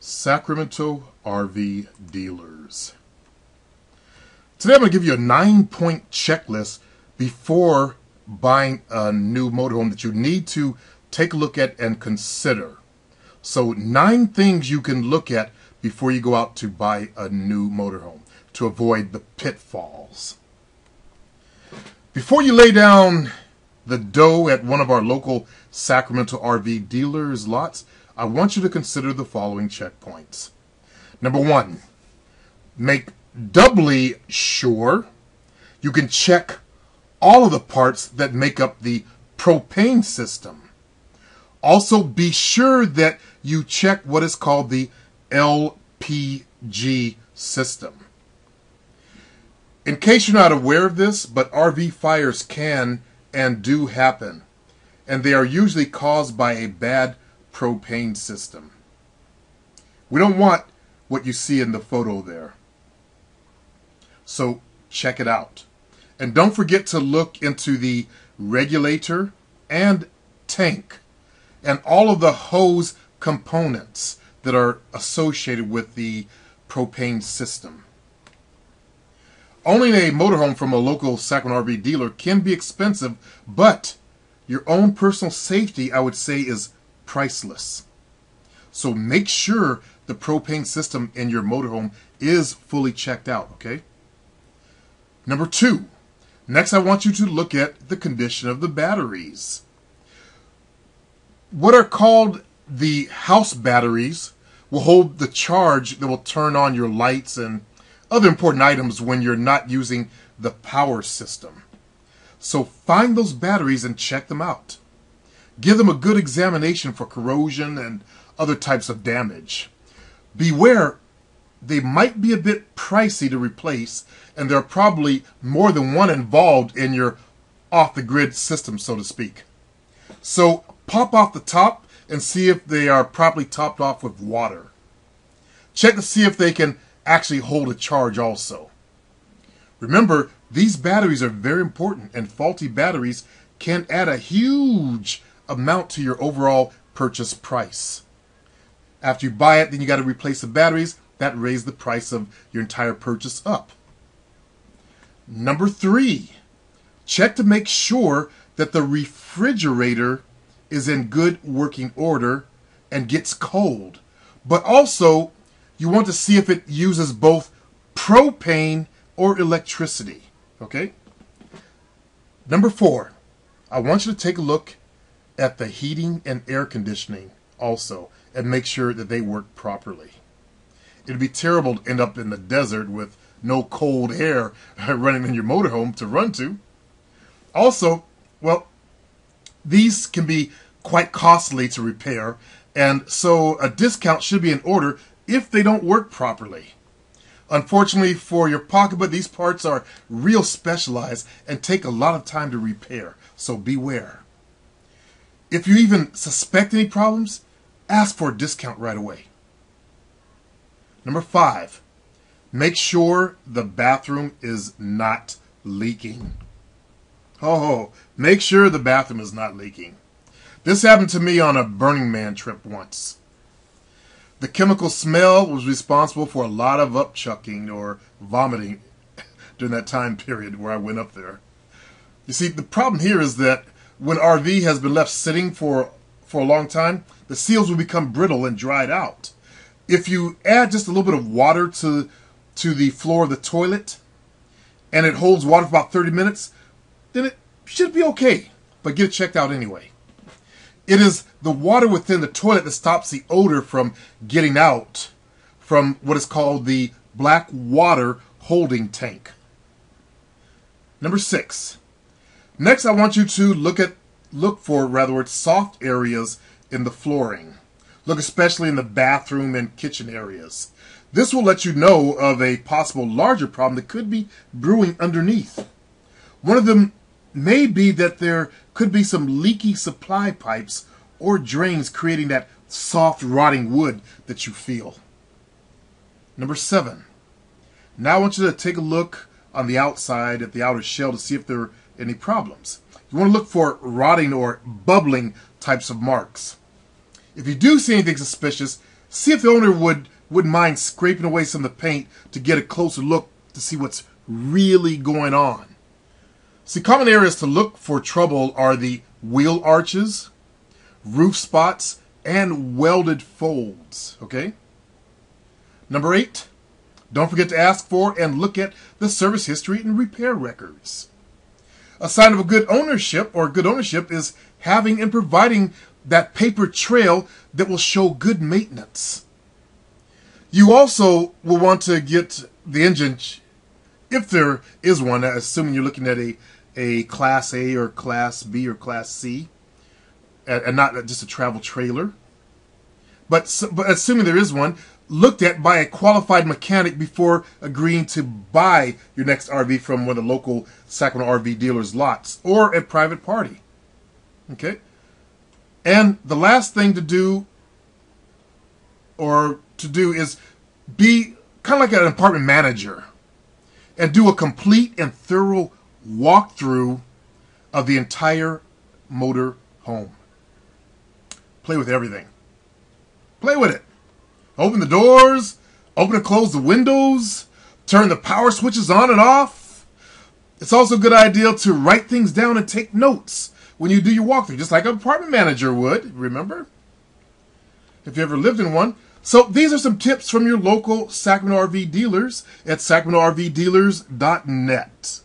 Sacramento RV Dealers. Today I'm going to give you a 9-point checklist before buying a new motorhome that you need to take a look at and consider. So 9 things you can look at before you go out to buy a new motorhome to avoid the pitfalls. Before you lay down the dough at one of our local Sacramento RV Dealers lots, I want you to consider the following checkpoints. Number 1, make doubly sure you can check all of the parts that make up the propane system. Also, be sure that you check what is called the LPG system. In case you're not aware of this, but RV fires can and do happen, and they are usually caused by a bad propane system. We don't want what you see in the photo there. So check it out. And don't forget to look into the regulator and tank and all of the hose components that are associated with the propane system. Owning a motorhome from a local Sacramento RV dealer can be expensive, but your own personal safety, I would say, is priceless. So make sure the propane system in your motorhome is fully checked out, okay? Number 2, next I want you to look at the condition of the batteries. What are called the house batteries will hold the charge that will turn on your lights and other important items when you're not using the power system. So find those batteries and check them out. Give them a good examination for corrosion and other types of damage. Beware, they might be a bit pricey to replace, and there are probably more than one involved in your off-the-grid system, so to speak. So pop off the top and see if they are properly topped off with water. Check to see if they can actually hold a charge also. Remember, these batteries are very important, and faulty batteries can add a huge amount to your overall purchase price. After you buy it, then you got to replace the batteries. That raises the price of your entire purchase up. Number 3, check to make sure that the refrigerator is in good working order and gets cold. But also, you want to see if it uses both propane or electricity. Okay? Number 4, I want you to take a look at the heating and air conditioning also and make sure that they work properly. It'd be terrible to end up in the desert with no cold air running in your motorhome to run to. Also, well, these can be quite costly to repair, and so a discount should be in order if they don't work properly. Unfortunately for your pocketbook, these parts are real specialized and take a lot of time to repair, so beware. If you even suspect any problems, ask for a discount right away. Number 5, make sure the bathroom is not leaking. Make sure the bathroom is not leaking. This happened to me on a Burning Man trip once. The chemical smell was responsible for a lot of upchucking or vomiting during that time period where I went up there. You see, the problem here is that when RV has been left sitting for a long time, the seals will become brittle and dried out. If you add just a little bit of water to the floor of the toilet and it holds water for about 30 minutes, then it should be okay, but get it checked out anyway. It is the water within the toilet that stops the odor from getting out from what is called the black water holding tank. Number 6. Next, I want you to look for soft areas in the flooring. Look especially in the bathroom and kitchen areas. This will let you know of a possible larger problem that could be brewing underneath. One of them may be that there could be some leaky supply pipes or drains creating that soft rotting wood that you feel. Number 7. Now I want you to take a look on the outside at the outer shell to see if there are any problems. You want to look for rotting or bubbling types of marks. If you do see anything suspicious, See if the owner wouldn't mind scraping away some of the paint to get a closer look to see what's really going on. See, common areas to look for trouble are the wheel arches, roof spots, and welded folds, okay? Number 8, don't forget to ask for and look at the service history and repair records. A sign of a good ownership is having and providing that paper trail that will show good maintenance. You also will want to get the engine, if there is one, assuming you're looking at a Class A or Class B or Class C, and not just a travel trailer. But assuming there is one, looked at by a qualified mechanic before agreeing to buy your next RV from one of the local Sacramento RV Dealers lots or a private party. Okay? And the last thing to do is be kind of like an apartment manager and do a complete and thorough walkthrough of the entire motor home. Play with everything. Play with it. Open the doors, open and close the windows, turn the power switches on and off. It's also a good idea to write things down and take notes when you do your walkthrough, just like an apartment manager would, remember? If you ever lived in one. So these are some tips from your local Sacramento RV dealers at sacramentorvdealers.net.